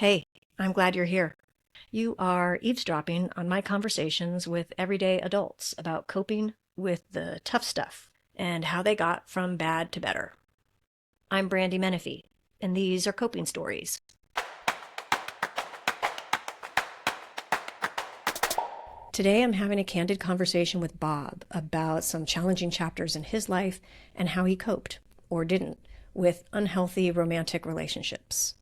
Hey, I'm glad you're here. You are eavesdropping on my conversations with everyday adults about coping with the tough stuff and how they got from bad to better. I'm Brandy Menefee, and these are coping stories. Today I'm having a candid conversation with Bob about some challenging chapters in his life and how he coped, or didn't, with unhealthy romantic relationships.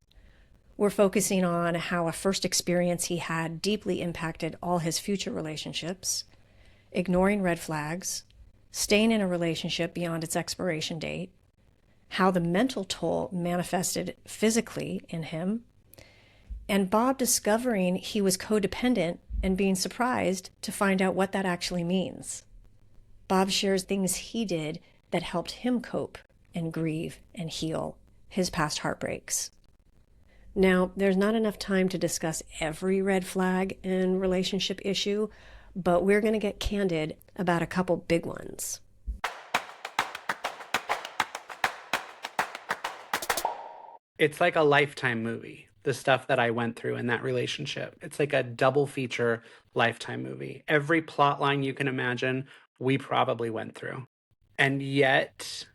We're focusing on how a first experience he had deeply impacted all his future relationships, ignoring red flags, staying in a relationship beyond its expiration date, how the mental toll manifested physically in him, and Bob discovering he was codependent and being surprised to find out what that actually means. Bob shares things he did that helped him cope and grieve and heal his past heartbreaks. Now, there's not enough time to discuss every red flag and relationship issue, but we're going to get candid about a couple big ones. It's like a Lifetime movie, the stuff that I went through in that relationship. It's like a double feature Lifetime movie. Every plot line you can imagine, we probably went through. And yet,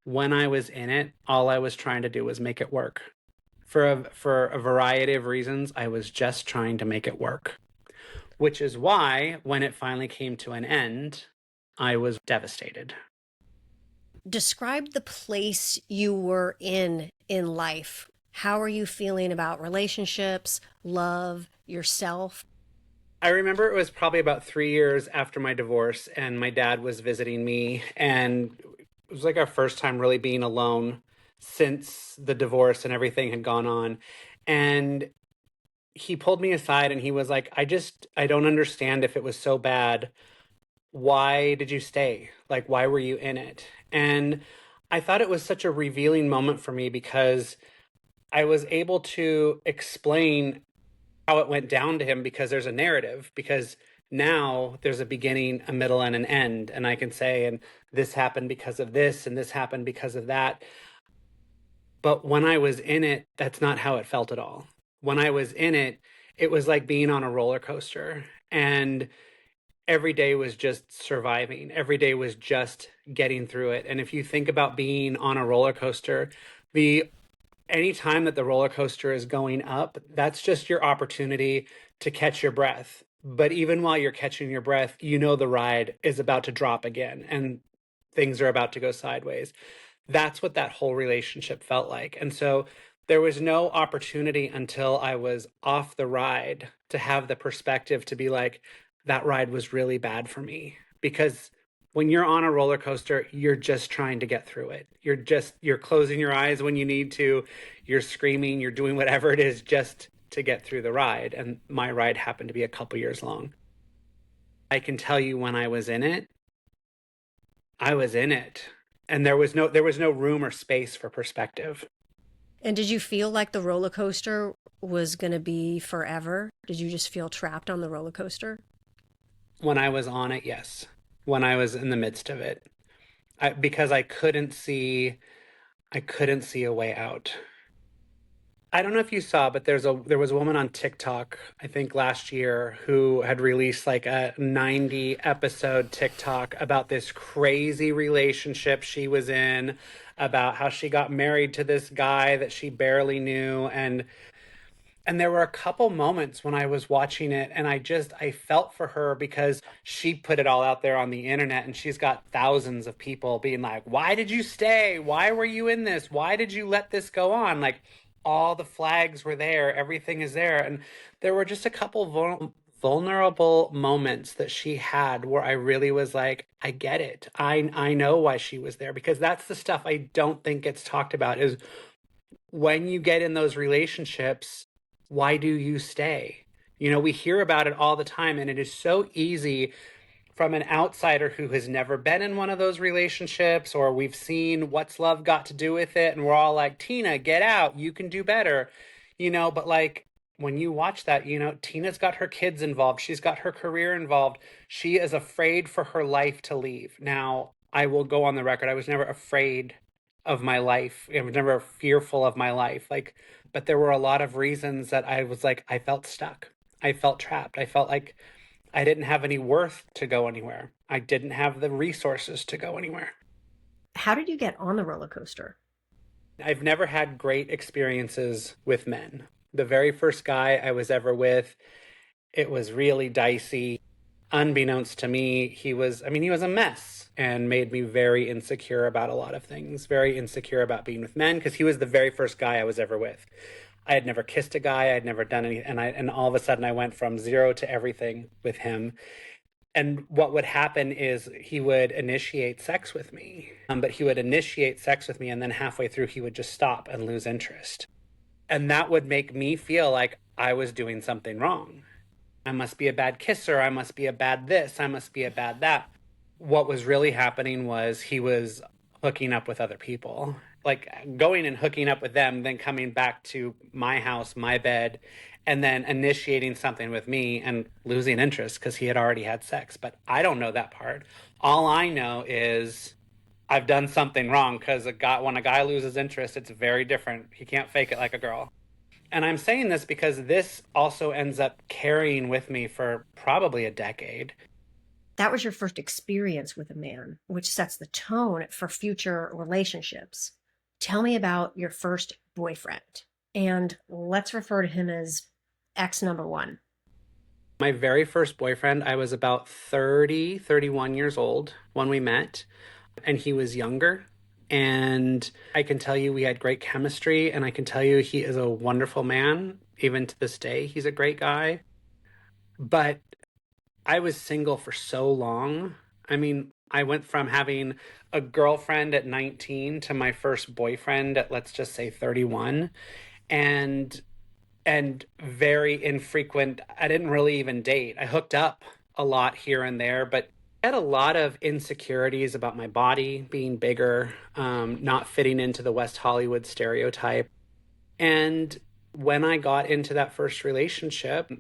when I was in it, all I was trying to do was make it work. For a variety of reasons, I was just trying to make it work. Which is why, when it finally came to an end, I was devastated. Describe the place you were in life. How are you feeling about relationships, love, yourself? I remember it was probably about 3 years after my divorce, and my dad was visiting me, and it was like our first time really being alone since the divorce and everything had gone on. And he pulled me aside and he was like, I don't understand if it was so bad. Why did you stay? Like, why were you in it? And I thought it was such a revealing moment for me because I was able to explain how it went down to him because there's a narrative, because now there's a beginning, a middle, and an end. And I can say, and this happened because of this, and this happened because of that. But when I was in it, that's not how it felt at all. When I was in it, it was like being on a roller coaster. And every day was just surviving. Every day was just getting through it. And if you think about being on a roller coaster, the any time that the roller coaster is going up, that's just your opportunity to catch your breath. But even while you're catching your breath, you know the ride is about to drop again and things are about to go sideways. That's what that whole relationship felt like. And so there was no opportunity until I was off the ride to have the perspective to be like, that ride was really bad for me. Because when you're on a roller coaster, you're just trying to get through it. You're closing your eyes when you need to, you're screaming, you're doing whatever it is just to get through the ride. And my ride happened to be a couple years long. I can tell you when I was in it, I was in it. And there was no room or space for perspective. And did you feel like the roller coaster was going to be forever? Did you just feel trapped on the roller coaster? When I was on it, yes. When I was in the midst of it. Because I couldn't see a way out. I don't know if you saw, but there was a woman on TikTok, I think last year, who had released like a 90 episode TikTok about this crazy relationship she was in, about how she got married to this guy that she barely knew. And there were a couple moments when I was watching it and I felt for her because she put it all out there on the internet and she's got thousands of people being like, "Why did you stay? Why were you in this? Why did you let this go on?" Like all the flags were there, everything is there. And there were just a couple vulnerable moments that she had where I really was like, I get it. I know why she was there, because that's the stuff I don't think gets talked about is when you get in those relationships, why do you stay? We hear about it all the time, and it is so easy from an outsider who has never been in one of those relationships, or we've seen What's Love Got to Do with It, and we're all like, Tina, get out, you can do better. But like when you watch that, Tina's got her kids involved, she's got her career involved, she is afraid for her life to leave. Now, I will go on the record, I was never afraid of my life. I was never fearful of my life. Like But there were a lot of reasons that I was like, I felt stuck. I felt trapped. I felt like I didn't have any worth to go anywhere. I didn't have the resources to go anywhere. How did you get on the roller coaster? I've never had great experiences with men. The very first guy I was ever with, it was really dicey. Unbeknownst to me, he was a mess and made me very insecure about a lot of things, very insecure about being with men because he was the very first guy I was ever with. I had never kissed a guy, I had never done anything, and all of a sudden I went from zero to everything with him. And what would happen is he would initiate sex with me, but he would initiate sex with me, and then halfway through he would just stop and lose interest. And that would make me feel like I was doing something wrong. I must be a bad kisser. I must be a bad this. I must be a bad that. What was really happening was he was hooking up with other people, like going and hooking up with them, then coming back to my house, my bed, and then initiating something with me and losing interest because he had already had sex. But I don't know that part. All I know is I've done something wrong because when a guy loses interest, it's very different. He can't fake it like a girl. And I'm saying this because this also ends up carrying with me for probably a decade. That was your first experience with a man, which sets the tone for future relationships. Tell me about your first boyfriend. And let's refer to him as X number one. My very first boyfriend, I was about 30, 31 years old when we met, and he was younger. And I can tell you we had great chemistry, and I can tell you he is a wonderful man. Even to this day, he's a great guy. But I was single for so long. I mean, I went from having a girlfriend at 19 to my first boyfriend at, let's just say, 31. And very infrequent. I didn't really even date. I hooked up a lot here and there, but I had a lot of insecurities about my body being bigger, not fitting into the West Hollywood stereotype. And when I got into that first relationship,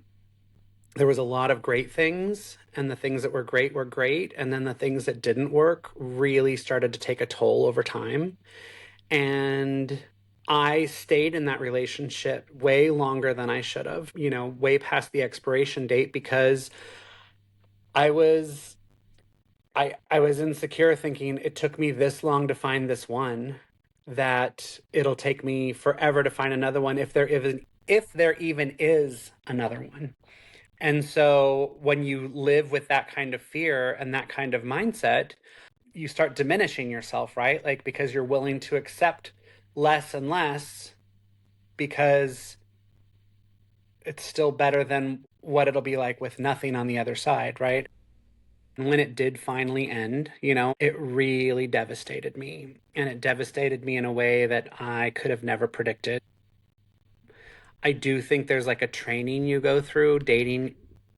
there was a lot of great things, and the things that were great, and then the things that didn't work really started to take a toll over time. And I stayed in that relationship way longer than I should have, way past the expiration date because I was I was insecure thinking it took me this long to find this one that it'll take me forever to find another one if there even is another one. And so when you live with that kind of fear and that kind of mindset, you start diminishing yourself, right? Like because you're willing to accept less and less because it's still better than what it'll be like with nothing on the other side, right? And when it did finally end, it really devastated me. And it devastated me in a way that I could have never predicted. I do think there's like a training you go through dating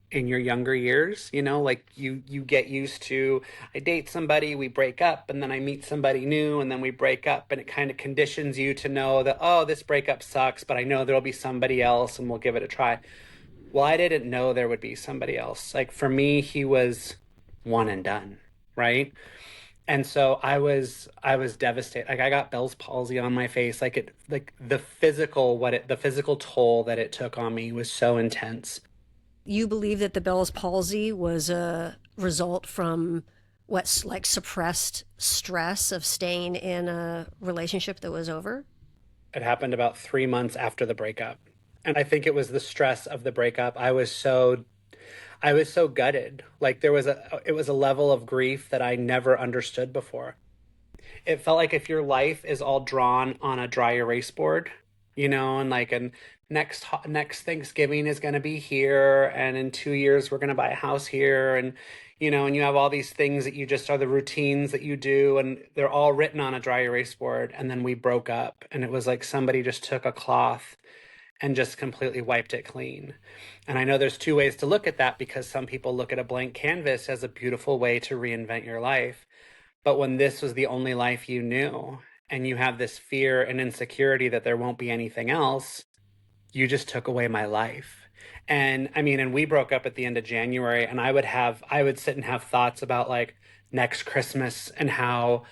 in your younger years, like you get used to, I date somebody, we break up, and then I meet somebody new, and then we break up, and it kind of conditions you to know that, oh, this breakup sucks, but I know there'll be somebody else and we'll give it a try. Well, I didn't know there would be somebody else. Like for me, he was one and done, right? And so I was devastated. Like I got Bell's palsy on my face. Like the physical toll that it took on me was so intense. You believe that the Bell's palsy was a result from what's like suppressed stress of staying in a relationship that was over? It happened about 3 months after the breakup. And I think it was the stress of the breakup. I was so gutted. Like it was a level of grief that I never understood before. It felt like if your life is all drawn on a dry erase board, and like and next Thanksgiving is going to be here, and in 2 years we're going to buy a house here, and and you have all these things that you just are the routines that you do, and they're all written on a dry erase board. And then we broke up, and it was like somebody just took a cloth and just completely wiped it clean. And I know there's two ways to look at that because some people look at a blank canvas as a beautiful way to reinvent your life. But when this was the only life you knew, and you have this fear and insecurity that there won't be anything else, you just took away my life. And I mean, and we broke up at the end of January, and I would sit and have thoughts about like next Christmas and how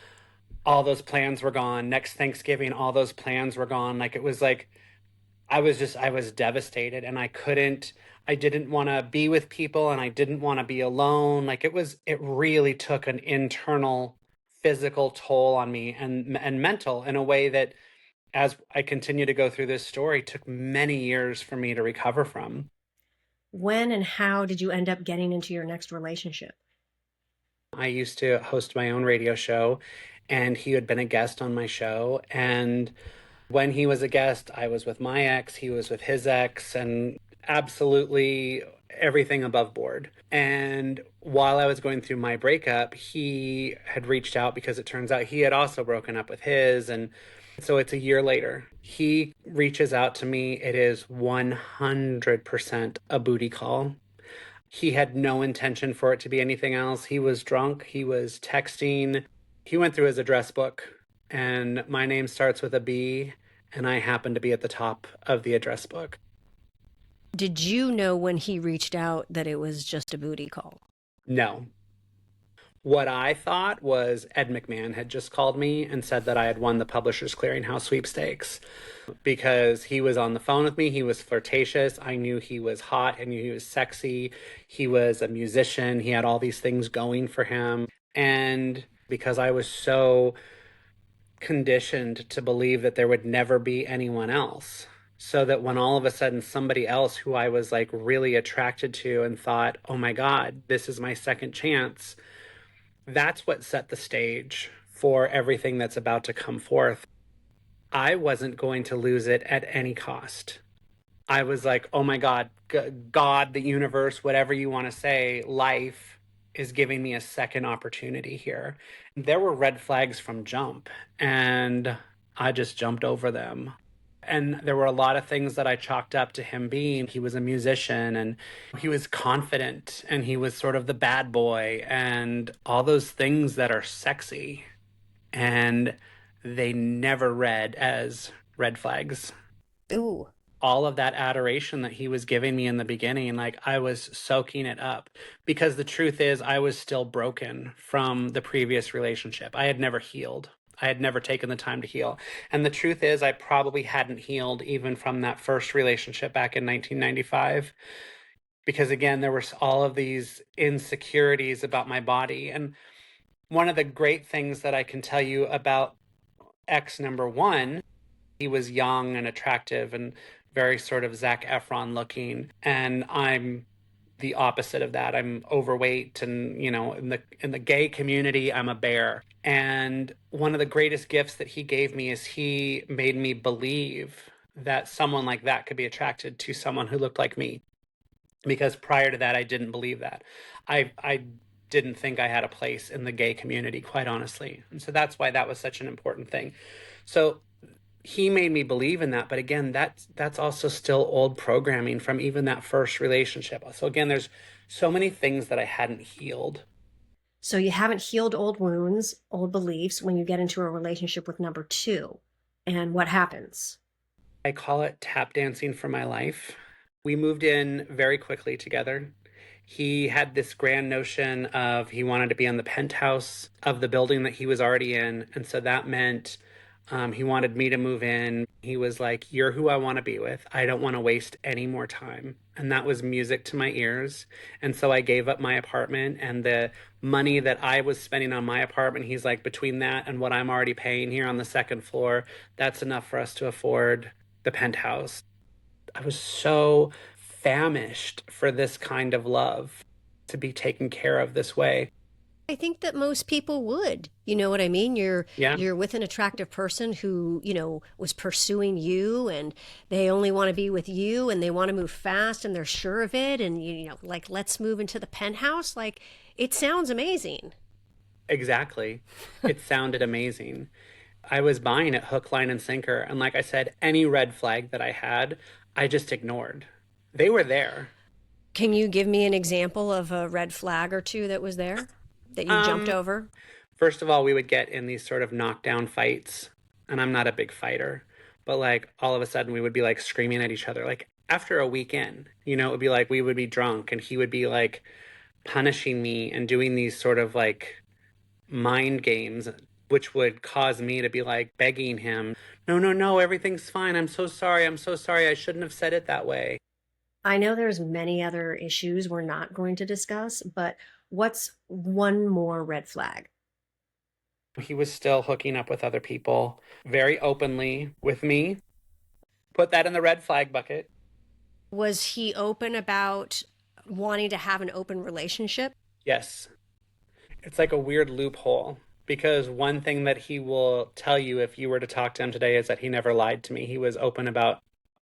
all those plans were gone. Next Thanksgiving, all those plans were gone. Like it was like I was devastated, and I didn't want to be with people, and I didn't want to be alone. Like it really took an internal physical toll on me, and mental, in a way that, as I continue to go through this story, took many years for me to recover from. When and how did you end up getting into your next relationship? I used to host my own radio show, and he had been a guest on my show. And when he was a guest, I was with my ex, he was with his ex, and absolutely everything above board. And while I was going through my breakup, he had reached out because it turns out he had also broken up with his. And so it's a year later. He reaches out to me. It is 100% a booty call. He had no intention for it to be anything else. He was drunk. He was texting. He went through his address book, and my name starts with a B, and I happen to be at the top of the address book. Did you know when he reached out that it was just a booty call? No. What I thought was Ed McMahon had just called me and said that I had won the Publishers Clearinghouse sweepstakes, because he was on the phone with me. He was flirtatious. I knew he was hot. I knew he was sexy. He was a musician. He had all these things going for him. And because I was so conditioned to believe that there would never be anyone else, so that when all of a sudden somebody else who I was like really attracted to and thought, oh my God, this is my second chance, that's what set the stage for everything that's about to come forth. I wasn't going to lose it at any cost. I was like, oh my God, God, the universe, whatever you want to say, life is giving me a second opportunity here. There were red flags from jump, and I just jumped over them. And there were a lot of things that I chalked up to him being. He was a musician, and he was confident, and he was sort of the bad boy, and all those things that are sexy. And they never read as red flags. Ooh. All of that adoration that he was giving me in the beginning, like I was soaking it up, because the truth is I was still broken from the previous relationship. I had never healed. I had never taken the time to heal. And the truth is I probably hadn't healed even from that first relationship back in 1995, because again, there were all of these insecurities about my body. And one of the great things that I can tell you about ex number one, he was young and attractive and very sort of Zac Efron looking, and I'm the opposite of that. I'm overweight, and in the gay community, I'm a bear. And one of the greatest gifts that he gave me is he made me believe that someone like that could be attracted to someone who looked like me, because prior to that I didn't believe that. I didn't think I had a place in the gay community, quite honestly. And so that's why that was such an important thing. So he made me believe in that. But again, that's also still old programming from even that first relationship. So again, there's so many things that I hadn't healed. So you haven't healed old wounds, old beliefs when you get into a relationship with number two. And what happens? I call it tap dancing for my life. We moved in very quickly together. He had this grand notion of he wanted to be on the penthouse of the building that he was already in. And so that meant he wanted me to move in. He was like, you're who I want to be with. I don't want to waste any more time. And that was music to my ears. And so I gave up my apartment, and the money that I was spending on my apartment, he's like, between that and what I'm already paying here on the second floor, that's enough for us to afford the penthouse. I was so famished for this kind of love, to be taken care of this way. I think that most people would. You know what I mean? Yeah, You're with an attractive person who, was pursuing you, and they only want to be with you, and they want to move fast, and they're sure of it, and like, let's move into the penthouse. Like, it sounds amazing. exactly. It sounded amazing. I was buying it hook, line, and sinker. And like I said, any red flag that I had, I just ignored. They were there. Can you give me an example of a red flag or two that was there that you jumped Um, over? First of all, we would get in these sort of knockdown fights, and I'm not a big fighter, but like all of a sudden we would be like screaming at each other. Like after a weekend, it would be like we would be drunk, and he would be like punishing me and doing these sort of like mind games which would cause me to be like begging him, no, no, no, everything's fine. I'm so sorry. I'm so sorry. I shouldn't have said it that way. I know there's many other issues we're not going to discuss, but what's one more red flag? He was still hooking up with other people very openly with me. Put that in the red flag bucket. Was he open about wanting to have an open relationship? Yes. It's like a weird loophole because one thing that he will tell you if you were to talk to him today is that he never lied to me. He was open about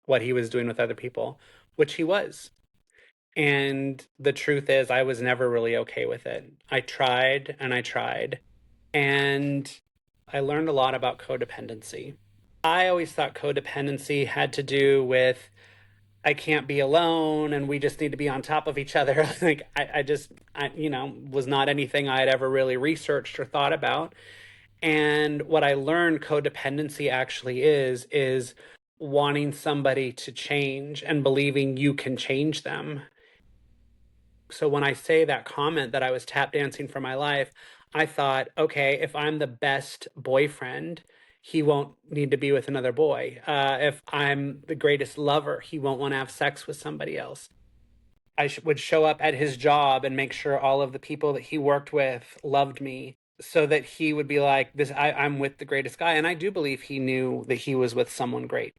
what he was doing with other people, which he was. And the truth is, I was never really okay with it. I tried and I tried. And I learned a lot about codependency. I always thought codependency had to do with I can't be alone and we just need to be on top of each other. Like I was not anything I had ever really researched or thought about. And what I learned codependency actually is wanting somebody to change and believing you can change them. So when I say that comment that I was tap dancing for my life, I thought, okay, if I'm the best boyfriend, he won't need to be with another boy. If I'm the greatest lover, he won't want to have sex with somebody else. Would show up at his job and make sure all of the people that he worked with loved me so that he would be like, I'm with the greatest guy. And I do believe he knew that he was with someone great.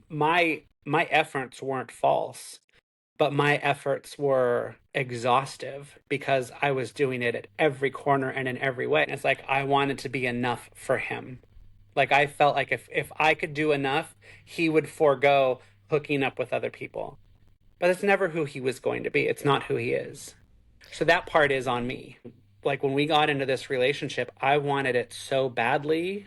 My efforts weren't false, but my efforts were exhaustive because I was doing it at every corner and in every way. And it's like I wanted to be enough for him. Like I felt like if I could do enough, he would forego hooking up with other people. But it's never who he was going to be. It's not who he is. So that part is on me. Like when we got into this relationship, I wanted it so badly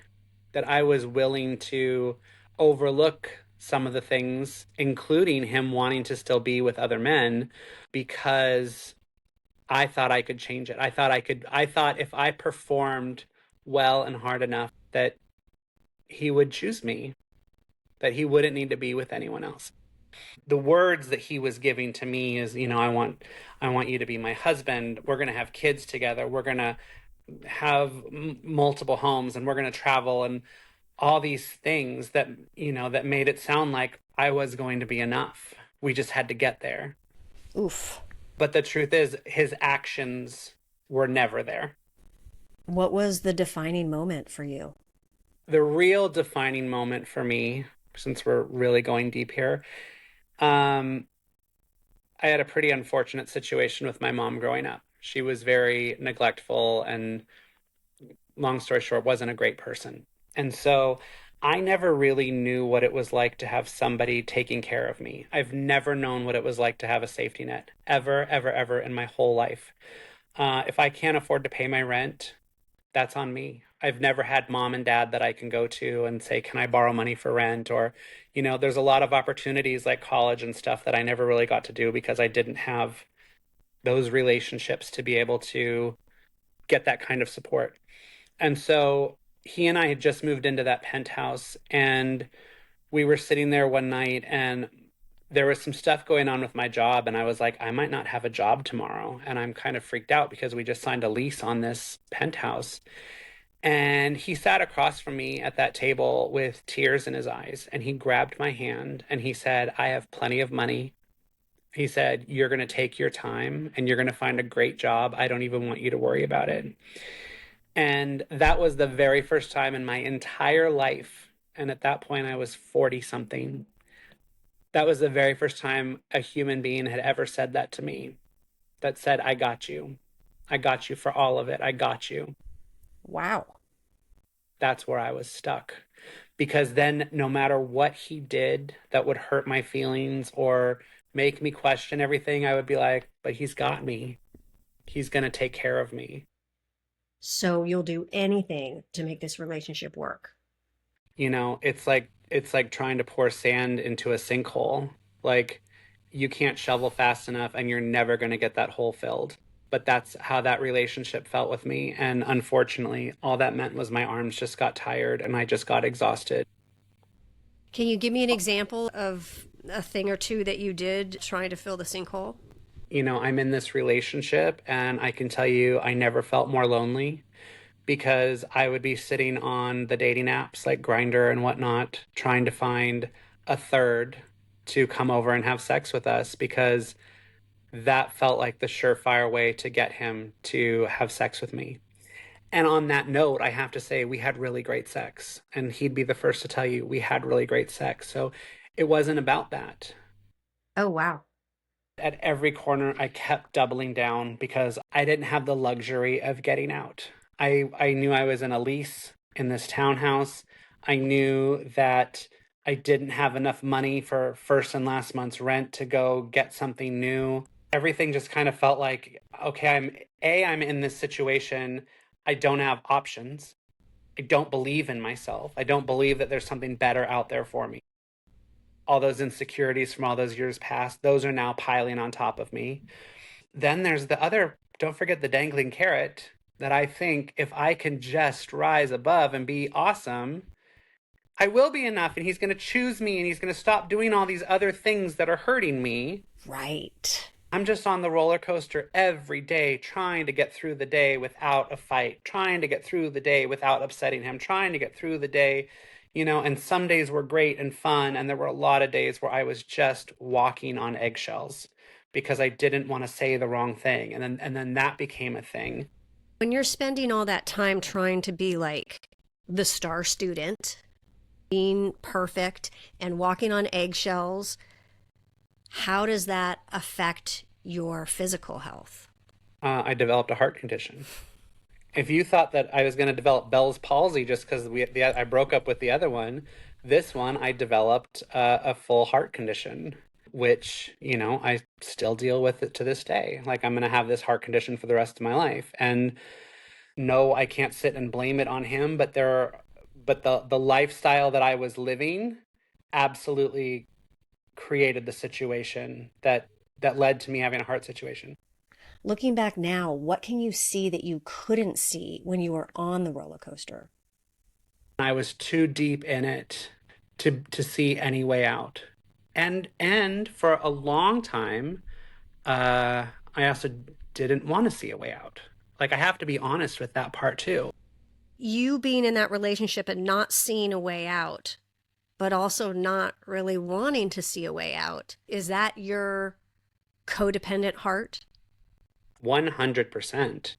that I was willing to overlook some of the things, including him wanting to still be with other men, because I thought I could change it. I thought if I performed well and hard enough that he would choose me, that he wouldn't need to be with anyone else. The words that he was giving to me is, I want you to be my husband. We're going to have kids together. We're going to have multiple homes and we're going to travel and all these things that made it sound like I was going to be enough. We just had to get there. Oof. But the truth is his actions were never there. What was the defining moment for you? The real defining moment for me, since we're really going deep here, I had a pretty unfortunate situation with my mom growing up. She was very neglectful and, long story short, wasn't a great person. And so I never really knew what it was like to have somebody taking care of me. I've never known what it was like to have a safety net, ever, ever, ever in my whole life. If I can't afford to pay my rent, that's on me. I've never had mom and dad that I can go to and say, can I borrow money for rent? Or, there's a lot of opportunities like college and stuff that I never really got to do because I didn't have those relationships to be able to get that kind of support. And so he and I had just moved into that penthouse and we were sitting there one night and there was some stuff going on with my job. And I was like, I might not have a job tomorrow. And I'm kind of freaked out because we just signed a lease on this penthouse. And he sat across from me at that table with tears in his eyes. And he grabbed my hand and he said, I have plenty of money. He said, you're going to take your time and you're going to find a great job. I don't even want you to worry about it. And that was the very first time in my entire life. And at that point, I was 40 something. That was the very first time a human being had ever said that to me, that said, I got you. I got you for all of it. I got you. Wow. That's where I was stuck. Because then no matter what he did that would hurt my feelings or make me question everything, I would be like, but he's got me. He's going to take care of me. So you'll do anything to make this relationship work. It's like trying to pour sand into a sinkhole. Like you can't shovel fast enough and you're never going to get that hole filled. But that's how that relationship felt with me. And unfortunately, all that meant was my arms just got tired and I just got exhausted. Can you give me an example of a thing or two that you did trying to fill the sinkhole? I'm in this relationship and I can tell you I never felt more lonely because I would be sitting on the dating apps like Grindr and whatnot, trying to find a third to come over and have sex with us because that felt like the surefire way to get him to have sex with me. And on that note, I have to say we had really great sex. And he'd be the first to tell you we had really great sex. So it wasn't about that. Oh, wow. At every corner, I kept doubling down because I didn't have the luxury of getting out. I knew I was in a lease in this townhouse. I knew that I didn't have enough money for first and last month's rent to go get something new. Everything just kind of felt like, okay, I'm in this situation. I don't have options. I don't believe in myself. I don't believe that there's something better out there for me. All those insecurities from all those years past, those are now piling on top of me. Then there's the other, don't forget the dangling carrot that I think if I can just rise above and be awesome, I will be enough and he's going to choose me and he's going to stop doing all these other things that are hurting me. Right. I'm just on the roller coaster every day, trying to get through the day without a fight, trying to get through the day without upsetting him, trying to get through the day, and some days were great and fun. And there were a lot of days where I was just walking on eggshells because I didn't want to say the wrong thing. And then that became a thing. When you're spending all that time trying to be like the star student, being perfect and walking on eggshells, how does that affect your physical health? I developed a heart condition. If you thought that I was going to develop Bell's palsy just because I broke up with the other one, this one I developed a full heart condition, which, I still deal with it to this day. Like I'm going to have this heart condition for the rest of my life. And no, I can't sit and blame it on him, but the lifestyle that I was living absolutely created the situation that led to me having a heart situation. Looking back now, what can you see that you couldn't see when you were on the roller coaster? I was too deep in it to see any way out. And for a long time, I also didn't want to see a way out. Like I have to be honest with that part too. You being in that relationship and not seeing a way out, but also not really wanting to see a way out. Is that your codependent heart? 100%.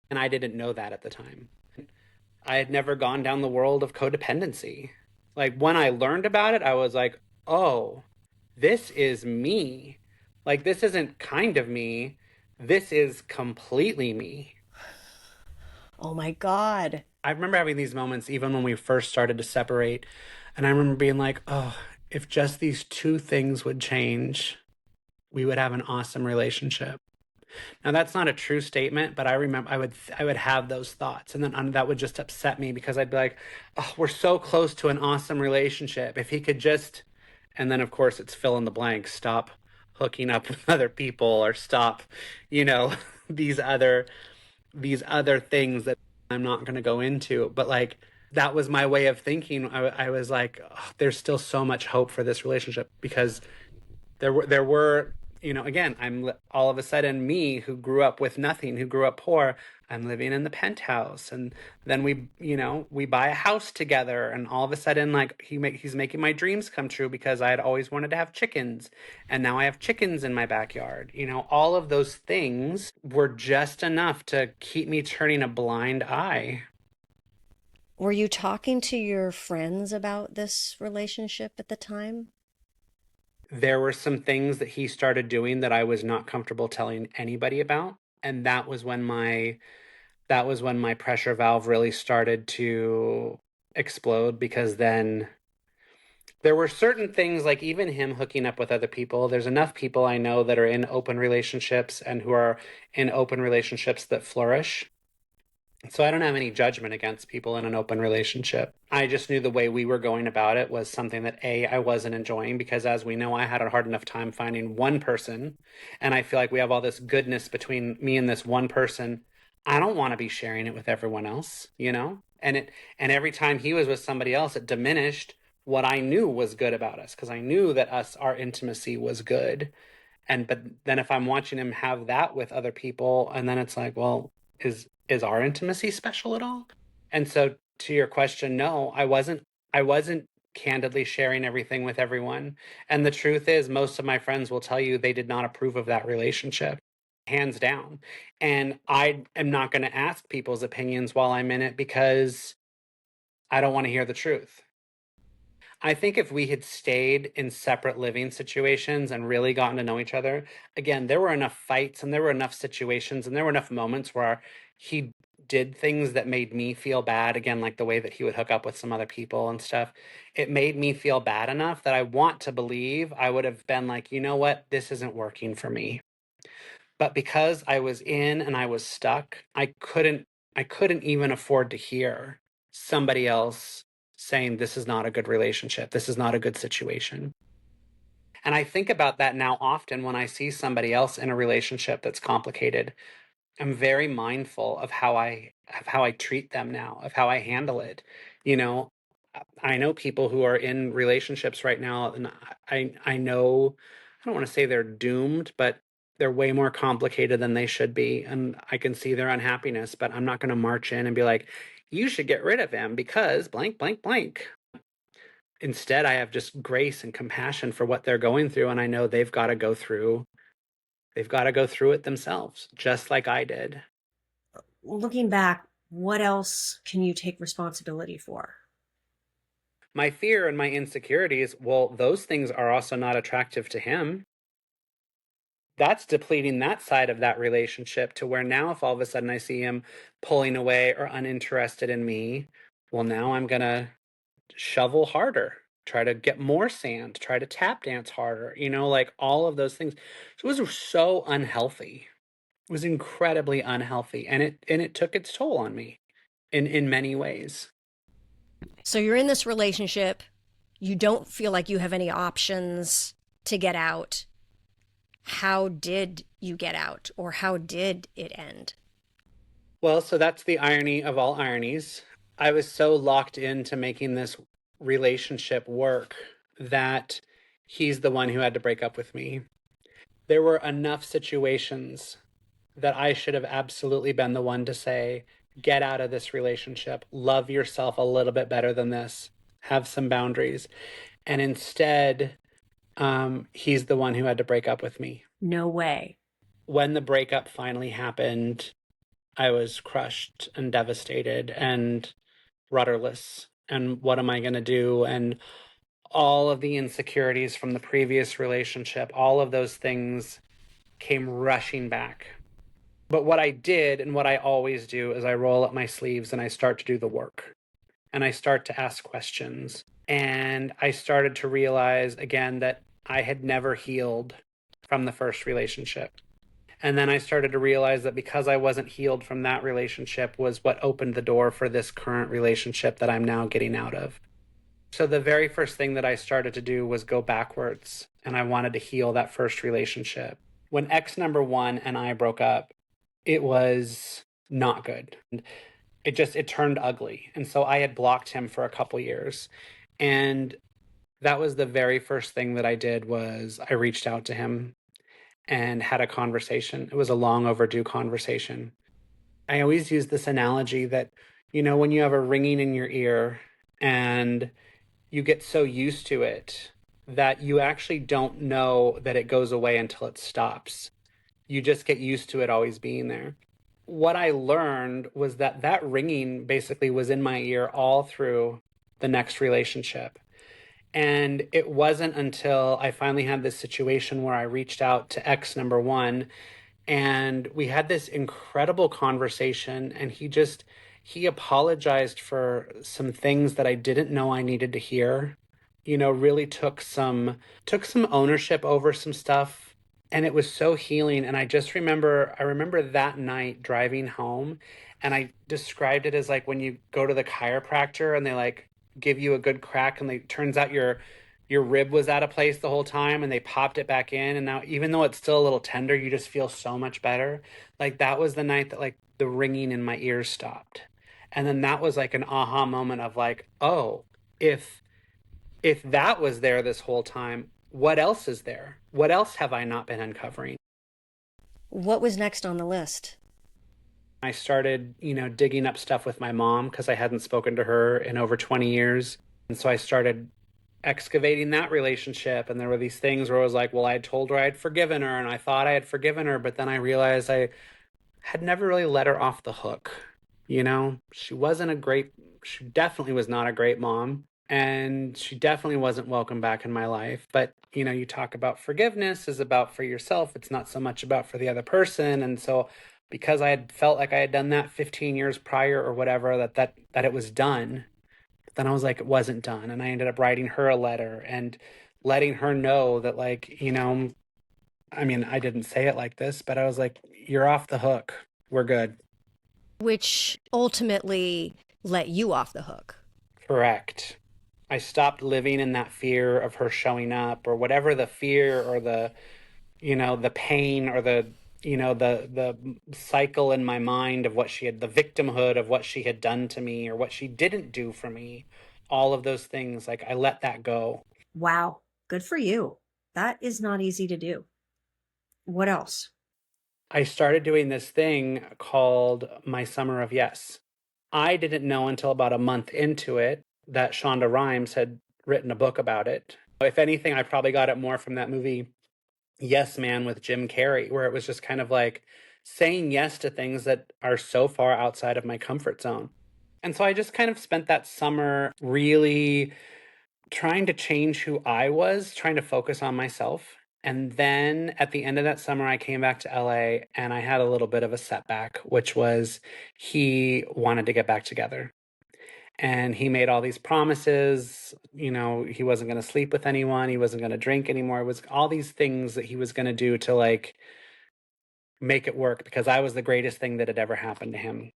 And I didn't know that at the time. I had never gone down the world of codependency. Like when I learned about it, I was like, oh, this is me. Like this isn't kind of me. This is completely me. Oh my God. I remember having these moments even when we first started to separate. And I remember being like, oh, if just these two things would change, we would have an awesome relationship. Now that's not a true statement, but I remember I would have those thoughts, and then that would just upset me because I'd be like, "Oh, we're so close to an awesome relationship. If he could just," and then of course it's fill in the blank. Stop hooking up with other people, or stop, you know, these other things that I'm not going to go into. But like that was my way of thinking. I was like, oh, there's still so much hope for this relationship because there were again, I'm all of a sudden me who grew up with nothing, who grew up poor. I'm living in the penthouse, and then we buy a house together, and all of a sudden like he's making my dreams come true because I had always wanted to have chickens, and now I have chickens in my backyard. All of those things were just enough to keep me turning a blind eye. Were you talking to your friends about this relationship at the time? There were some things that he started doing that I was not comfortable telling anybody about, and that was when my pressure valve really started to explode, because then there were certain things, like even him hooking up with other people. There's enough people I know that are in open relationships and who are in open relationships that flourish. So I don't have any judgment against people in an open relationship. I just knew the way we were going about it was something that I wasn't enjoying, because as we know, I had a hard enough time finding one person, and I feel like we have all this goodness between me and this one person. I don't want to be sharing it with everyone else. And every time he was with somebody else, it diminished what I knew was good about us, because I knew that our intimacy was good. But then if I'm watching him have that with other people, and then it's like, well, is is our intimacy special at all? And so to your question, no, I wasn't candidly sharing everything with everyone. And the truth is, most of my friends will tell you they did not approve of that relationship, hands down. And I am not going to ask people's opinions while I'm in it because I don't want to hear the truth. I think if we had stayed in separate living situations and really gotten to know each other, again, there were enough fights and there were enough situations and there were enough moments where he did things that made me feel bad. Again, like the way that he would hook up with some other people and stuff. It made me feel bad enough that I want to believe I would have been like, you know what, this isn't working for me. But because I was in and I was stuck, I couldn't even afford to hear somebody else saying this is not a good relationship. This is not a good situation. And I think about that now often when I see somebody else in a relationship that's complicated. I'm very mindful of how I treat them now, of how I handle it. You know, I know people who are in relationships right now, and I know I don't want to say they're doomed, but they're way more complicated than they should be, and I can see their unhappiness. But I'm not going to march in and be like, "You should get rid of him because blank, blank, blank." Instead, I have just grace and compassion for what they're going through, and I know they've got to go through it themselves, just like I did. Looking back, what else can you take responsibility for? My fear and my insecurities, well, those things are also not attractive to him. That's depleting that side of that relationship to where now, if all of a sudden I see him pulling away or uninterested in me, well, now I'm going to shovel harder, try to get more sand, try to tap dance harder, like all of those things. So it was so unhealthy. It was incredibly unhealthy. And it took its toll on me in many ways. So you're in this relationship, you don't feel like you have any options to get out. How did you get out, or how did it end? Well, so that's the irony of all ironies. I was so locked into making this relationship work that he's the one who had to break up with me. There were enough situations that I should have absolutely been the one to say, get out of this relationship, love yourself a little bit better than this, have some boundaries. And instead, he's the one who had to break up with me. No way. When the breakup finally happened, I was crushed and devastated and rudderless. And what am I going to do? And all of the insecurities from the previous relationship, all of those things came rushing back. But what I did and what I always do is I roll up my sleeves and I start to do the work and I start to ask questions. And I started to realize again that I had never healed from the first relationship. And then I started to realize that because I wasn't healed from that relationship was what opened the door for this current relationship that I'm now getting out of. So the very first thing that I started to do was go backwards, and I wanted to heal that first relationship. When ex number one and I broke up, it was not good. It turned ugly. And so I had blocked him for a couple years. And that was the very first thing that I did was I reached out to him and had a conversation. It was a long overdue conversation. I always use this analogy that, when you have a ringing in your ear and you get so used to it that you actually don't know that it goes away until it stops. You just get used to it always being there. What I learned was that that ringing basically was in my ear all through the next relationship. And it wasn't until I finally had this situation where I reached out to ex number one and we had this incredible conversation and he apologized for some things that I didn't know I needed to hear. Really took some ownership over some stuff and it was so healing. And I remember that night driving home and I described it as like when you go to the chiropractor and they like give you a good crack and it turns out your rib was out of place the whole time and they popped it back in and now even though it's still a little tender you just feel so much better. Like that was the night that like the ringing in my ears stopped. And then that was like an aha moment of like, oh, if that was there this whole time, what else is there? What else have I not been uncovering? What was next on the list? I started, digging up stuff with my mom because I hadn't spoken to her in over 20 years. And so I started excavating that relationship. And there were these things where I was like, well, I had told her I had forgiven her and I thought I had forgiven her. But then I realized I had never really let her off the hook. She definitely was not a great mom. And she definitely wasn't welcome back in my life. But, you talk about forgiveness is about for yourself. It's not so much about for the other person. And so because I had felt like I had done that 15 years prior or whatever, that it was done, then I was like, it wasn't done. And I ended up writing her a letter and letting her know that, like, I mean, I didn't say it like this, but I was like, you're off the hook. We're good. Which ultimately let you off the hook. Correct. I stopped living in that fear of her showing up or whatever the fear or the pain or the cycle in my mind of the victimhood of what she had done to me or what she didn't do for me. All of those things, like I let that go. Wow. Good for you. That is not easy to do. What else? I started doing this thing called My Summer of Yes. I didn't know until about a month into it that Shonda Rhimes had written a book about it. If anything, I probably got it more from that movie Yes Man with Jim Carrey, where it was just kind of like saying yes to things that are so far outside of my comfort zone. And so I just kind of spent that summer really trying to change who I was, trying to focus on myself. And then at the end of that summer, I came back to LA and I had a little bit of a setback, which was he wanted to get back together. And he made all these promises. He wasn't going to sleep with anyone. He wasn't going to drink anymore. It was all these things that he was going to do to like make it work because I was the greatest thing that had ever happened to him.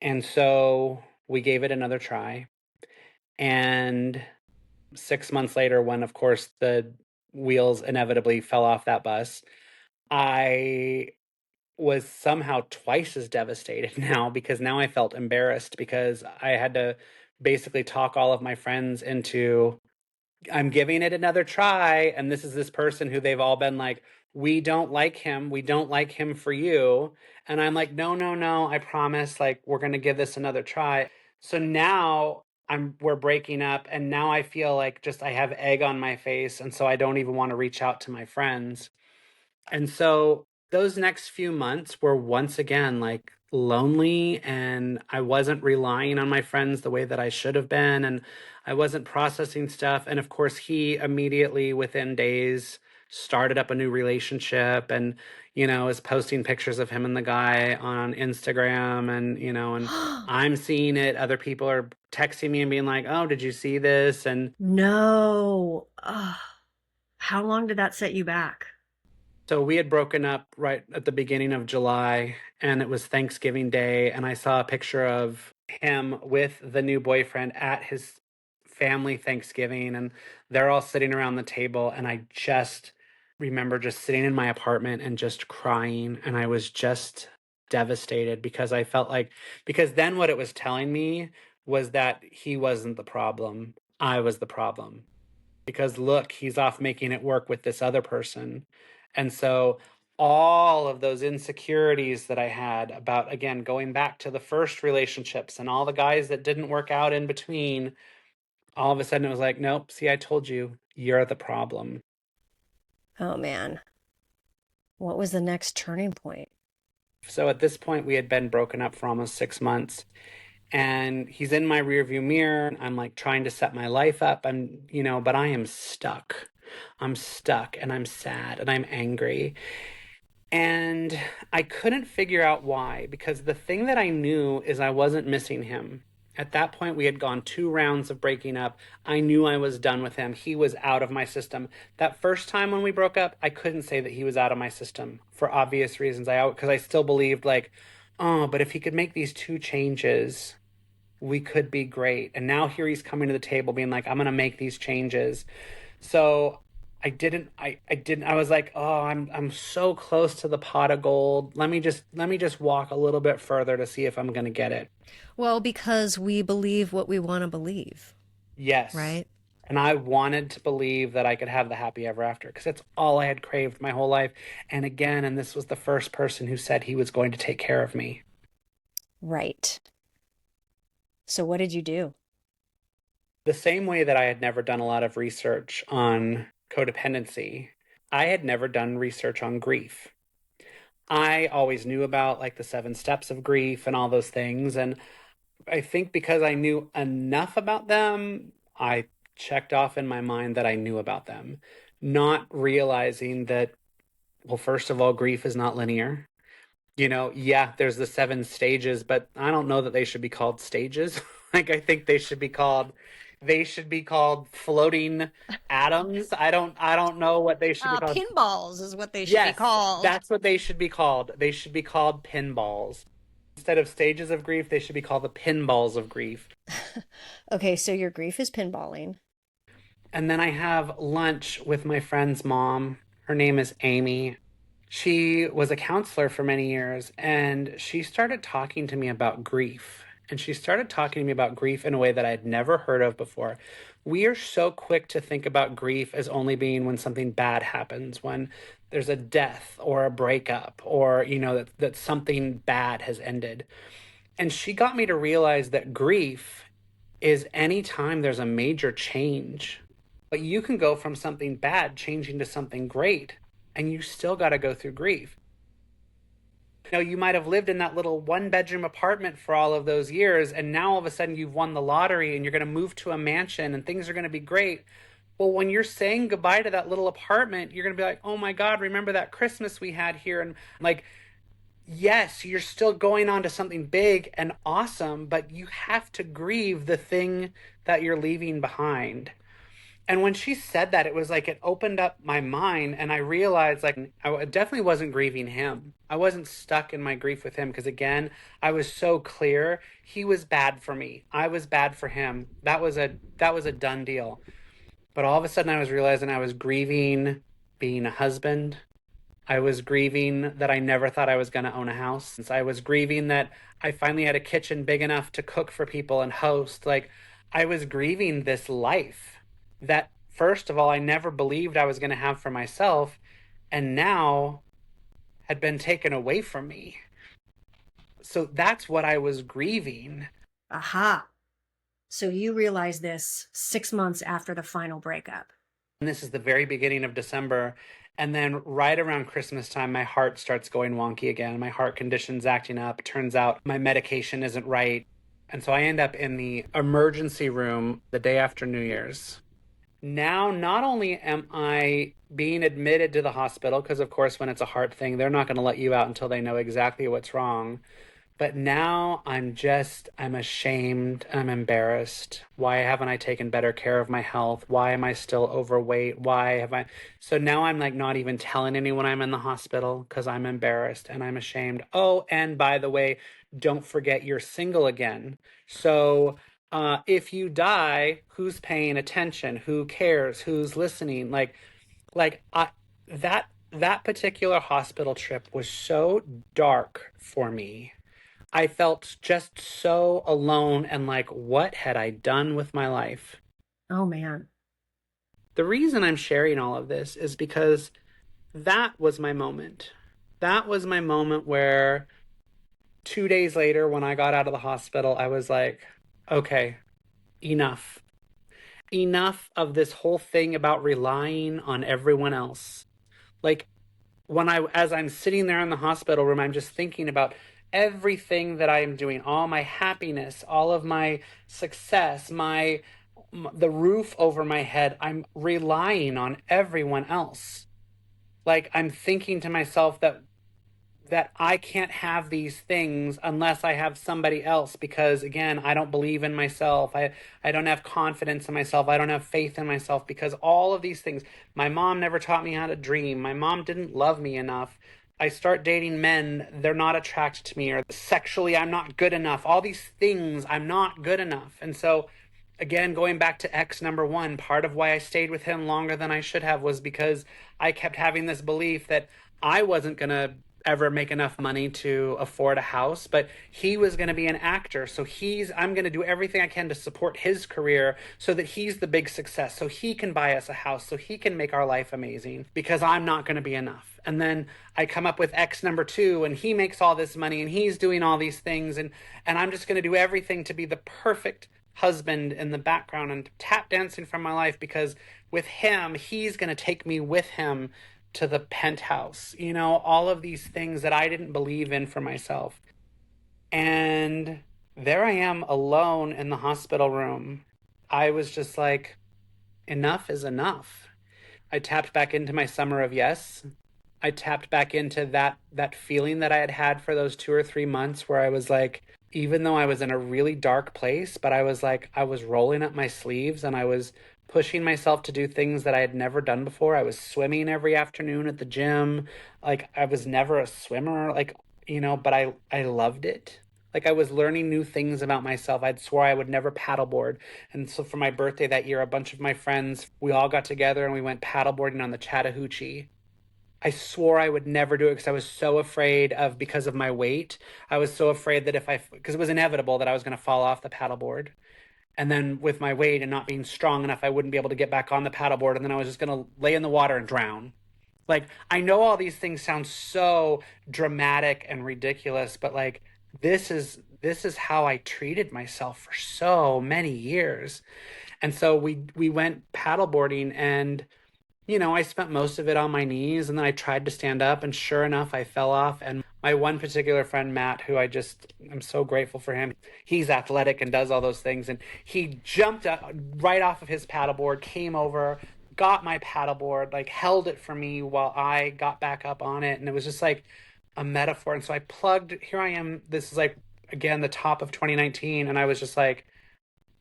And so we gave it another try. And 6 months later, when of course the wheels inevitably fell off that bus, I was somehow twice as devastated now because now I felt embarrassed because I had to basically talk all of my friends into I'm giving it another try. And this is this person who they've all been like, we don't like him. We don't like him for you. And I'm like, no, no, no, I promise. Like, we're going to give this another try. So now we're breaking up. And now I feel like just I have egg on my face. And so I don't even want to reach out to my friends. And so those next few months were once again like lonely, and I wasn't relying on my friends the way that I should have been, and I wasn't processing stuff. And of course, he immediately within days started up a new relationship and is posting pictures of him and the guy on Instagram, and I'm seeing it. Other people are texting me and being like, "Oh, did you see this?" And No. Ugh. How long did that set you back? so we had broken up right at the beginning of July, and it was Thanksgiving Day, and I saw a picture of him with the new boyfriend at his family Thanksgiving, and they're all sitting around the table, and I just remember just sitting in my apartment and just crying, and I was just devastated because I felt like because then what it was telling me was that he wasn't the problem. I was the problem because look, he's off making it work with this other person. And so all of those insecurities that I had about, again, going back to the first relationships and all the guys that didn't work out in between, all of a sudden it was like, nope, see, I told you, you're the problem. Oh man. What was the next turning point? So at this point, we had been broken up for almost 6 months. And he's in my rearview mirror. I'm like trying to set my life up. But I am stuck. I'm stuck and I'm sad and I'm angry. And I couldn't figure out why, because the thing that I knew is I wasn't missing him. At that point, we had gone 2 rounds of breaking up. I knew I was done with him. He was out of my system. That first time when we broke up, I couldn't say that he was out of my system for obvious reasons. Because I still believed like, oh, but if he could make these 2 changes, we could be great. And now here he's coming to the table being like, I'm going to make these changes. So I was like, oh, I'm so close to the pot of gold. Let me just walk a little bit further to see if I'm going to get it. Well, because we believe what we want to believe, Yes. right? And I wanted to believe that I could have the happy ever after because it's all I had craved my whole life. And again, and this was the first person who said he was going to take care of me. Right. So what did you do? The same way that I had never done a lot of research on codependency, I had never done research on grief. I always knew about like the 7 steps of grief and all those things. And I think because I knew enough about them, I checked off in my mind that I knew about them, not realizing that, well, first of all, grief is not linear. Yeah, there's the 7 stages, but I don't know that they should be called stages. Like I think they should be called floating atoms. I don't know what they should be called. Pinballs is what they should be Yes, called. that's what they should be called. They should be called pinballs. Instead of stages of grief, they should be called the pinballs of grief. Okay, so your grief is pinballing. And then I have lunch with my friend's mom. Her name is Amy. She was a counselor for many years, and she started talking to me about grief. And she started talking to me about grief in a way that I'd never heard of before. We are so quick to think about grief as only being when something bad happens, when there's a death or a breakup, or, that something bad has ended. And she got me to realize that grief is anytime there's a major change. But you can go from something bad changing to something great, and you still got to go through grief. You might have lived in that little 1 bedroom apartment for all of those years, and now all of a sudden you've won the lottery and you're going to move to a mansion and things are going to be great. Well, when you're saying goodbye to that little apartment, you're going to be like, oh my God, remember that Christmas we had here? And like, yes, you're still going on to something big and awesome, but you have to grieve the thing that you're leaving behind. And when she said that, it was like it opened up my mind, and I realized like I definitely wasn't grieving him. I wasn't stuck in my grief with him because again, I was so clear he was bad for me. I was bad for him. That was a done deal. But all of a sudden I was realizing I was grieving being a husband. I was grieving that I never thought I was going to own a house. I was grieving that I finally had a kitchen big enough to cook for people and host. Like, I was grieving this life that, first of all, I never believed I was going to have for myself, and now had been taken away from me. So that's what I was grieving. Aha. So you realized this 6 months after the final breakup. And this is the very beginning of December. And then right around Christmas time, my heart starts going wonky again. My heart condition's acting up. Turns out my medication isn't right. And so I end up in the emergency room the day after New Year's. Now, not only am I being admitted to the hospital, because of course, when it's a heart thing, they're not going to let you out until they know exactly what's wrong. But now I'm ashamed. I'm embarrassed. Why haven't I taken better care of my health? Why am I still overweight? Why have I? So now I'm like not even telling anyone I'm in the hospital because I'm embarrassed and I'm ashamed. Oh, and by the way, don't forget you're single again. So if you die, who's paying attention? Who cares? Who's listening? That particular hospital trip was so dark for me. I felt just so alone and like, what had I done with my life? Oh, man. The reason I'm sharing all of this is because that was my moment. That was my moment where 2 days later, when I got out of the hospital, I was like, okay, enough. Enough of this whole thing about relying on everyone else. Like, as I'm sitting there in the hospital room, I'm just thinking about everything that I am doing, all my happiness, all of my success, the roof over my head. I'm relying on everyone else. Like, I'm thinking to myself that I can't have these things unless I have somebody else, because again, I don't believe in myself. I don't have confidence in myself. I don't have faith in myself because all of these things. My mom never taught me how to dream. My mom didn't love me enough. I start dating men, they're not attracted to me, or sexually I'm not good enough. All these things, I'm not good enough. And so again, going back to ex number one, part of why I stayed with him longer than I should have was because I kept having this belief that I wasn't going to ever make enough money to afford a house, but he was going to be an actor. So I'm going to do everything I can to support his career so that he's the big success, so he can buy us a house, so he can make our life amazing, because I'm not going to be enough. And then I come up with X number two, and he makes all this money and he's doing all these things. And I'm just going to do everything to be the perfect husband in the background and tap dancing from my life, because with him, he's going to take me with him to the penthouse, all of these things that I didn't believe in for myself. And there I am alone in the hospital room. I was just like, enough is enough. I tapped back into my summer of yes. I tapped back into that feeling that I had had for those 2 or 3 months, where I was like, even though I was in a really dark place, but I was like, I was rolling up my sleeves and I was pushing myself to do things that I had never done before. I was swimming every afternoon at the gym. Like, I was never a swimmer, but I loved it. Like, I was learning new things about myself. I'd swore I would never paddleboard. And so for my birthday that year, a bunch of my friends, we all got together and we went paddleboarding on the Chattahoochee. I swore I would never do it because I was so afraid because of my weight. I was so afraid that because it was inevitable that I was going to fall off the paddleboard. And then with my weight and not being strong enough, I wouldn't be able to get back on the paddleboard. And then I was just going to lay in the water and drown. Like, I know all these things sound so dramatic and ridiculous, but like, this is how I treated myself for so many years. And so we went paddleboarding, and I spent most of it on my knees, and then I tried to stand up, and sure enough, I fell off. And my one particular friend, Matt, who I'm so grateful for him. He's athletic and does all those things. And he jumped up right off of his paddleboard, came over, got my paddleboard, like held it for me while I got back up on it. And it was just like a metaphor. And so here I am. This is like, again, the top of 2019. And I was just like,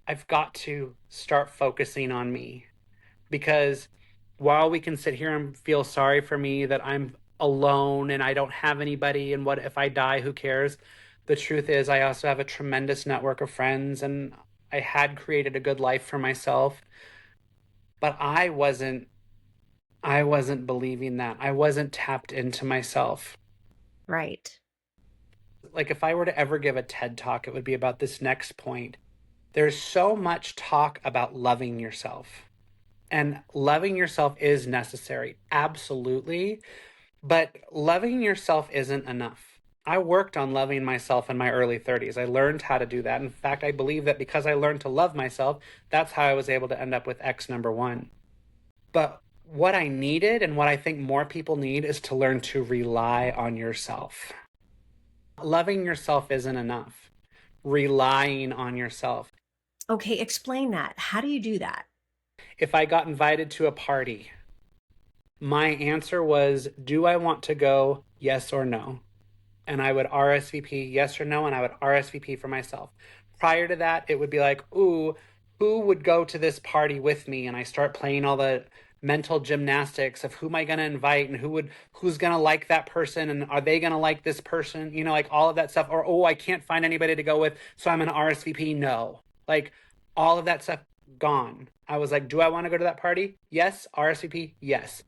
I've got to start focusing on me, because while we can sit here and feel sorry for me that I'm alone and I don't have anybody, and what if I die, who cares? The truth is, I also have a tremendous network of friends, and I had created a good life for myself. But I wasn't believing that. I wasn't tapped into myself. Right. Like, if I were to ever give a TED talk, it would be about this next point. There's so much talk about loving yourself. And loving yourself is necessary, absolutely. But loving yourself isn't enough. I worked on loving myself in my early 30s. I learned how to do that. In fact, I believe that because I learned to love myself, that's how I was able to end up with X number one. But what I needed, and what I think more people need, is to learn to rely on yourself. Loving yourself isn't enough. Relying on yourself. Okay, explain that. How do you do that? If I got invited to a party, my answer was, do I want to go? Yes or no. And I would RSVP yes or no, and I would RSVP for myself. Prior to that, it would be like, ooh, who would go to this party with me? And I start playing all the mental gymnastics of who am I going to invite, and who's going to like that person, and are they going to like this person? Like all of that stuff. Or, oh, I can't find anybody to go with, so I'm going to RSVP no. Like, all of that stuff gone. I was like, do I want to go to that party? Yes. RSVP, yes.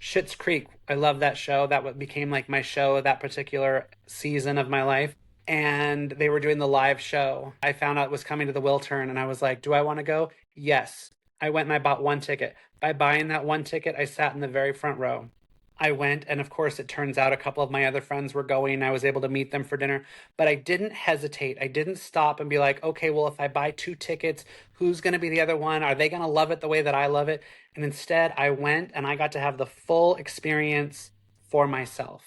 Schitt's Creek, I love that show. That became like my show that particular season of my life. And they were doing the live show. I found out it was coming to the Wiltern, and I was like, do I want to go? Yes. I went and I bought one ticket. By buying that one ticket, I sat in the very front row. I went, and of course, it turns out a couple of my other friends were going. I was able to meet them for dinner, but I didn't hesitate. I didn't stop and be like, okay, well, if I buy 2 tickets, who's going to be the other one? Are they going to love it the way that I love it? And instead, I went and I got to have the full experience for myself.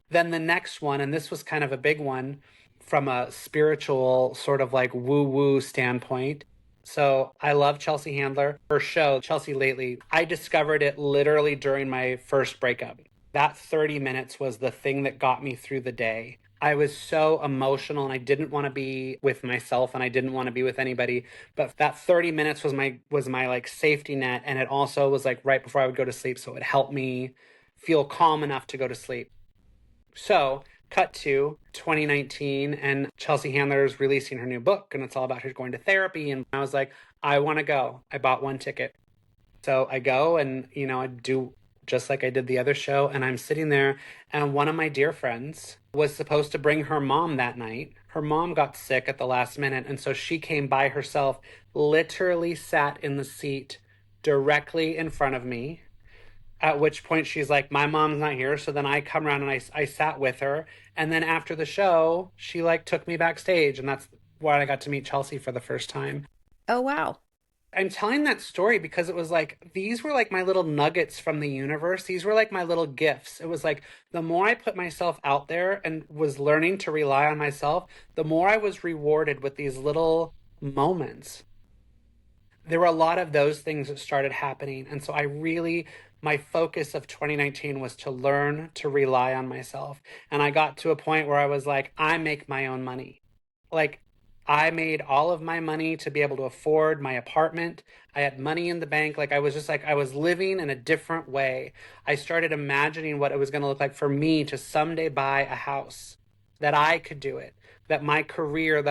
Then the next one, and this was kind of a big one from a spiritual sort of like woo-woo standpoint. So I love Chelsea Handler. Her show, Chelsea Lately, I discovered it literally during my first breakup. That 30 minutes was the thing that got me through the day. I was so emotional, and I didn't want to be with myself, and I didn't want to be with anybody. But that 30 minutes was my like safety net. And it also was like right before I would go to sleep. So it helped me feel calm enough to go to sleep. So cut to 2019, and Chelsea Handler is releasing her new book, and it's all about her going to therapy. And I was like, I want to go. I bought 1 ticket. So I go, and I do just like I did the other show. And I'm sitting there, and one of my dear friends was supposed to bring her mom that night. Her mom got sick at the last minute, and so she came by herself, literally sat in the seat directly in front of me. At which point she's like, my mom's not here. So then I come around and I sat with her. And then after the show, she like took me backstage. And that's where I got to meet Chelsea for the first time. Oh, wow. I'm telling that story because it was like, these were like my little nuggets from the universe. These were like my little gifts. It was like, the more I put myself out there and was learning to rely on myself, the more I was rewarded with these little moments. There were a lot of those things that started happening. And so my focus of 2019 was to learn to rely on myself. And I got to a point where I was like, I make my own money. Like, I made all of my money to be able to afford my apartment. I had money in the bank. Like, I was just like, I was living in a different way. I started imagining what it was going to look like for me to someday buy a house, that I could do it, that my career,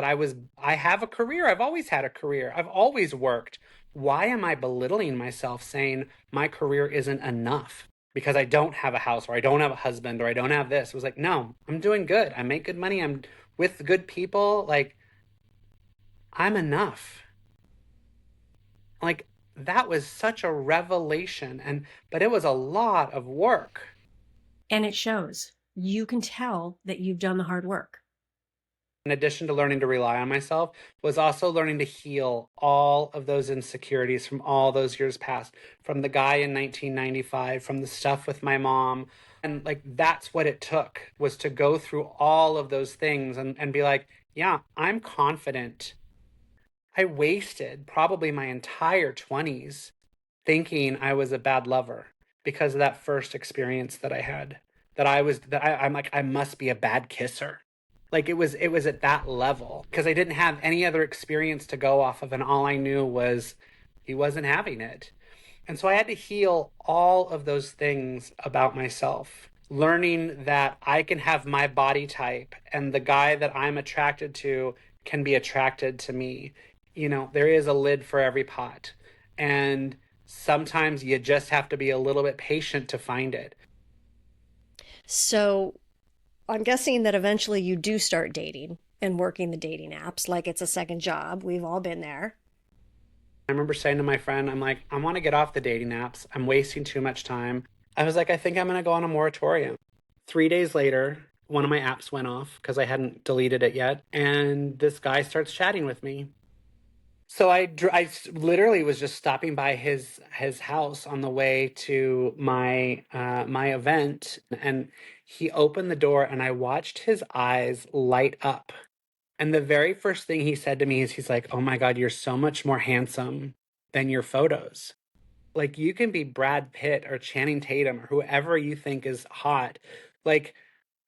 I have a career. I've always had a career. I've always worked. Why am I belittling myself saying my career isn't enough because I don't have a house or I don't have a husband or I don't have this? It was like, no, I'm doing good. I make good money. I'm with good people. Like, I'm enough. Like, that was such a revelation. But it was a lot of work. And it shows. You can tell that you've done the hard work. In addition to learning to rely on myself, was also learning to heal all of those insecurities from all those years past, from the guy in 1995, from the stuff with my mom. And like, that's what it took, was to go through all of those things and be like, yeah, I'm confident. I wasted probably my entire 20s thinking I was a bad lover because of that first experience that I had. I'm like, I must be a bad kisser. Like, it was at that level because I didn't have any other experience to go off of, and all I knew was he wasn't having it. And so I had to heal all of those things about myself, learning that I can have my body type and the guy that I'm attracted to can be attracted to me. You know, there is a lid for every pot. And sometimes you just have to be a little bit patient to find it. So I'm guessing that eventually you do start dating and working the dating apps like it's a second job. We've all been there. I remember saying to my friend, I'm like, I want to get off the dating apps. I'm wasting too much time. I was like, I think I'm going to go on a moratorium. 3 days later, one of my apps went off because I hadn't deleted it yet. And this guy starts chatting with me. So I literally was just stopping by his house on the way to my event, and he opened the door, and I watched his eyes light up. And the very first thing he said to me is, he's like, "Oh my God, you're so much more handsome than your photos. Like, you can be Brad Pitt or Channing Tatum or whoever you think is hot. Like,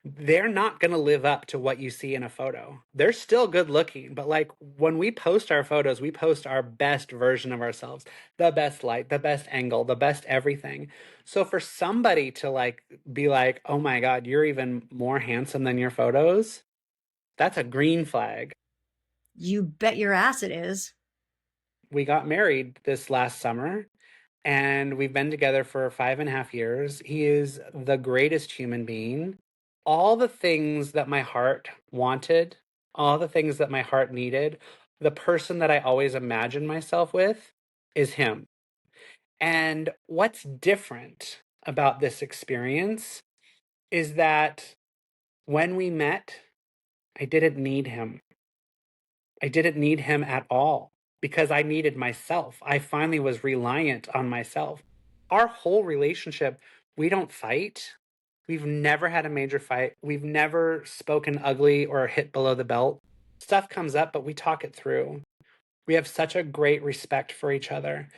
they're not going to live up to what you see in a photo. They're still good looking, but like, when we post our photos, we post our best version of ourselves, the best light, the best angle, the best everything. So for somebody to like be like, oh my God, you're even more handsome than your photos, that's a green flag. You bet your ass it is. We got married this last summer, and we've been together for 5.5 years. He is the greatest human being. All the things that my heart wanted, all the things that my heart needed, the person that I always imagined myself with is him. And what's different about this experience is that when we met, I didn't need him. I didn't need him at all because I needed myself. I finally was reliant on myself. Our whole relationship, we don't fight. We've never had a major fight. We've never spoken ugly or hit below the belt. Stuff comes up, but we talk it through. We have such a great respect for each other.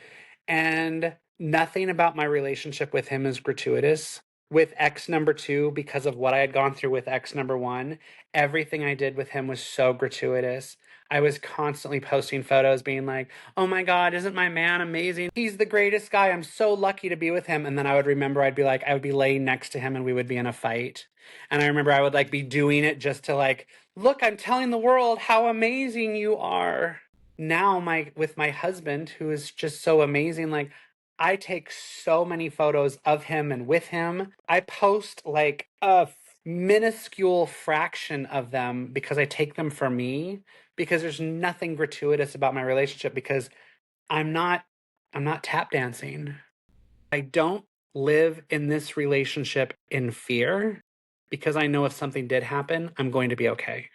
And nothing about my relationship with him is gratuitous. With ex number two, because of what I had gone through with ex number one, everything I did with him was so gratuitous. I was constantly posting photos being like, oh my God, isn't my man amazing? He's the greatest guy. I'm so lucky to be with him. And then I would remember, I would be laying next to him and we would be in a fight. And I remember I would like be doing it just to like, look, I'm telling the world how amazing you are. Now with my husband, who is just so amazing, like, I take so many photos of him and with him. I post like a minuscule fraction of them because I take them for me, because there's nothing gratuitous about my relationship, because I'm not I'm not tap dancing. I don't live in this relationship in fear because I know if something did happen, I'm going to be okay.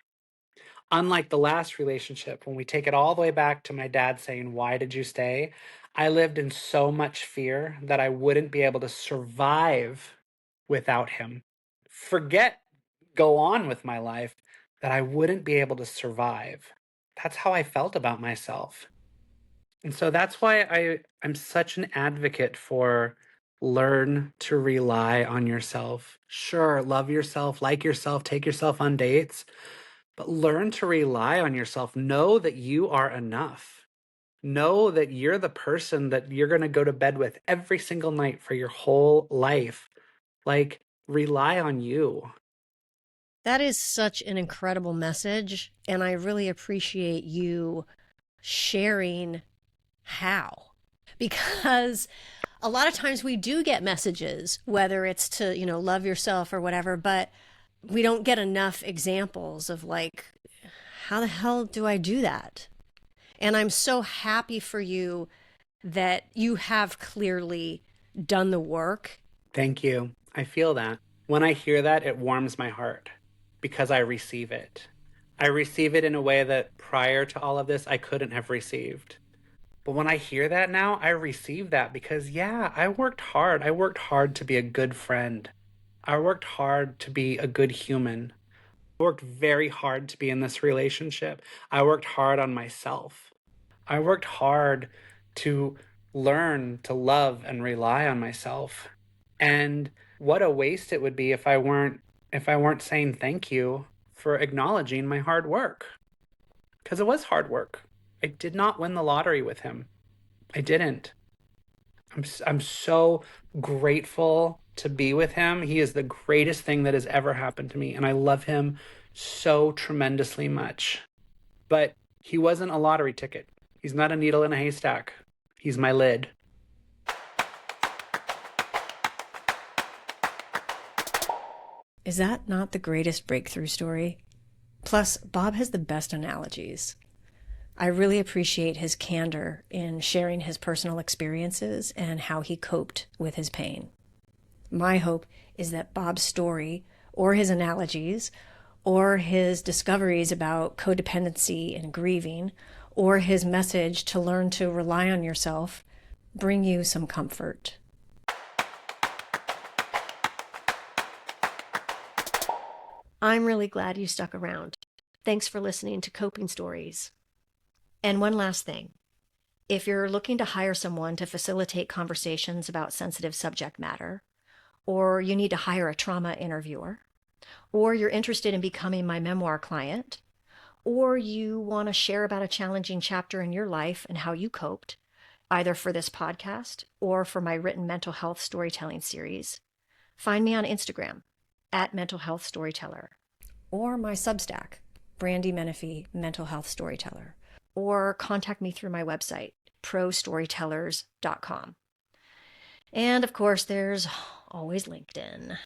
Unlike the last relationship, when we take it all the way back to my dad saying, "Why did you stay?" I lived in so much fear that I wouldn't be able to survive without him. Forget go on with my life, that I wouldn't be able to survive. That's how I felt about myself. And so that's why I'm such an advocate for learn to rely on yourself. Sure, love yourself, like yourself, take yourself on dates, but learn to rely on yourself. Know that you are enough. Know that you're the person that you're going to go to bed with every single night for your whole life. Like, rely on you. That is such an incredible message, and I really appreciate you sharing how. Because a lot of times we do get messages, whether it's to, love yourself or whatever, but we don't get enough examples of like, how the hell do I do that? And I'm so happy for you that you have clearly done the work. Thank you. I feel that. When I hear that, it warms my heart because I receive it. I receive it in a way that prior to all of this, I couldn't have received. But when I hear that now, I receive that because, yeah, I worked hard. I worked hard to be a good friend. I worked hard to be a good human. I worked very hard to be in this relationship. I worked hard on myself. I worked hard to learn to love and rely on myself. And what a waste it would be if I weren't saying thank you for acknowledging my hard work. Because it was hard work. I did not win the lottery with him. I didn't. I'm so grateful to be with him. He is the greatest thing that has ever happened to me, and I love him so tremendously much. But he wasn't a lottery ticket. He's not a needle in a haystack. He's my lid. Is that not the greatest breakthrough story? Plus, Bob has the best analogies. I really appreciate his candor in sharing his personal experiences and how he coped with his pain. My hope is that Bob's story, or his analogies, or his discoveries about codependency and grieving, or his message to learn to rely on yourself, bring you some comfort. I'm really glad you stuck around. Thanks for listening to Coping Stories. And one last thing. If you're looking to hire someone to facilitate conversations about sensitive subject matter, or you need to hire a trauma interviewer, or you're interested in becoming my memoir client, or you want to share about a challenging chapter in your life and how you coped, either for this podcast or for my written mental health storytelling series, find me on Instagram at Mental Health Storyteller, or my Substack, Brandy Menefee, Mental Health Storyteller, or contact me through my website, prostorytellers.com. And of course, there's always LinkedIn.